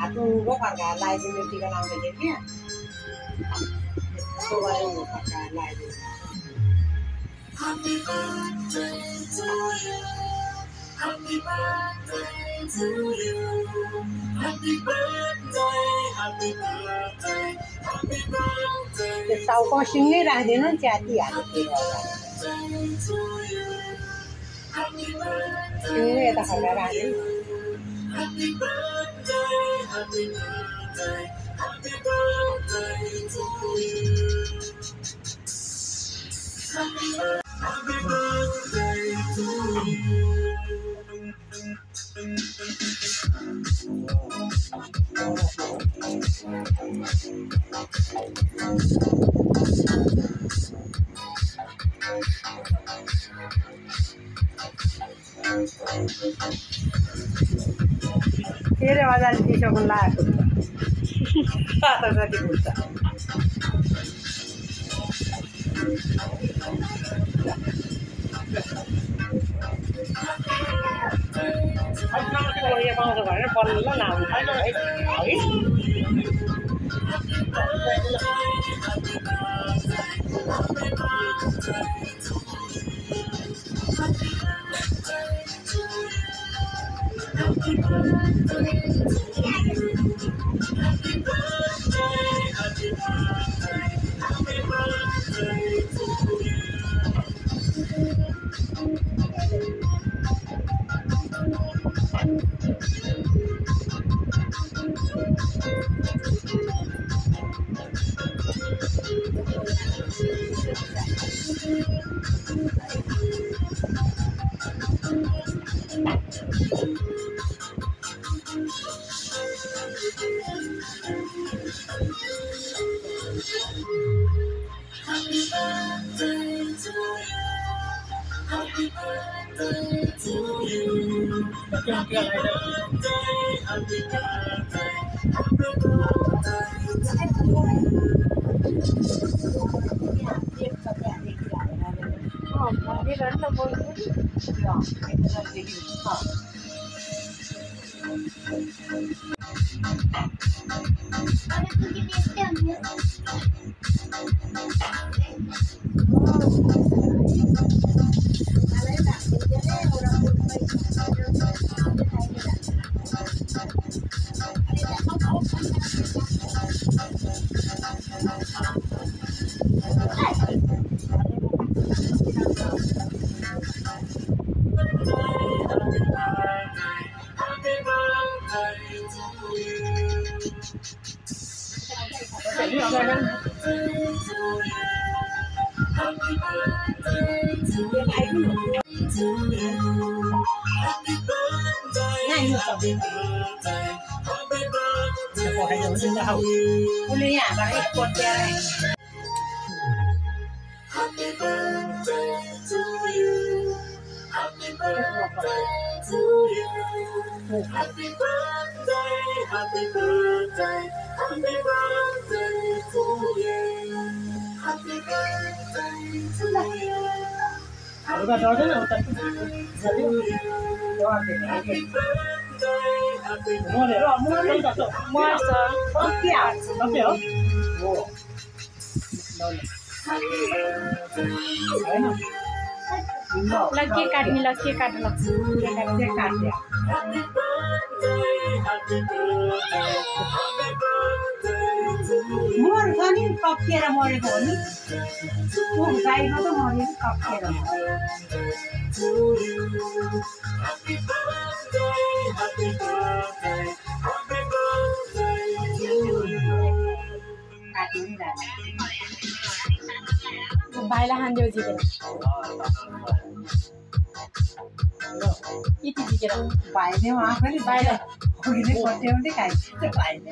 हातुको फर्का लगाइदिनु टिका लाउँदाखेरि क्या त्यसो गऱ्यो फर्का लगाइदिनु Happy birthday to you. Happy birthday to you. Happy birthday, happy birthday, happy birthday. त्यो टाउको सिँगै राखिदिनु च्यातिहाल्यो त्यो सिँगै यता फर्का राखिदिनु Happy birthday, happy birthday, happy birthday to you. Happy birthday to you. तेरे मजाले चिसोको लगाएको तातो जति हुन्छ यो पाउँछ भनेर बल्ल नआउनु है Happy birthday to you. Happy birthday, happy birthday, happy birthday to you. Happy birthday to you. Happy birthday to you. Happy birthday, happy birthday, happy birthday उसले यहाँबाट एकपट ल्याएर Happy birthday to you. Happy birthday to you. Happy birthday, happy birthday, happy birthday to you. Happy birthday to you. Happy birthday, happy लगे काट्ने लगे काट्नु Happy birthday, happy birthday, happy birthday to you. मर छ नि कप्किएर मरेको हो नि गाईमा त मरेको कप्किएर To you. Happy birthday, happy birthday, happy birthday to you. काट्नु नि भाइलाई खान्देऊ जितेर यति जिकेर भाइले आफैले भाइलाई खुइले पट्याउँदै खाइन्छ भाइले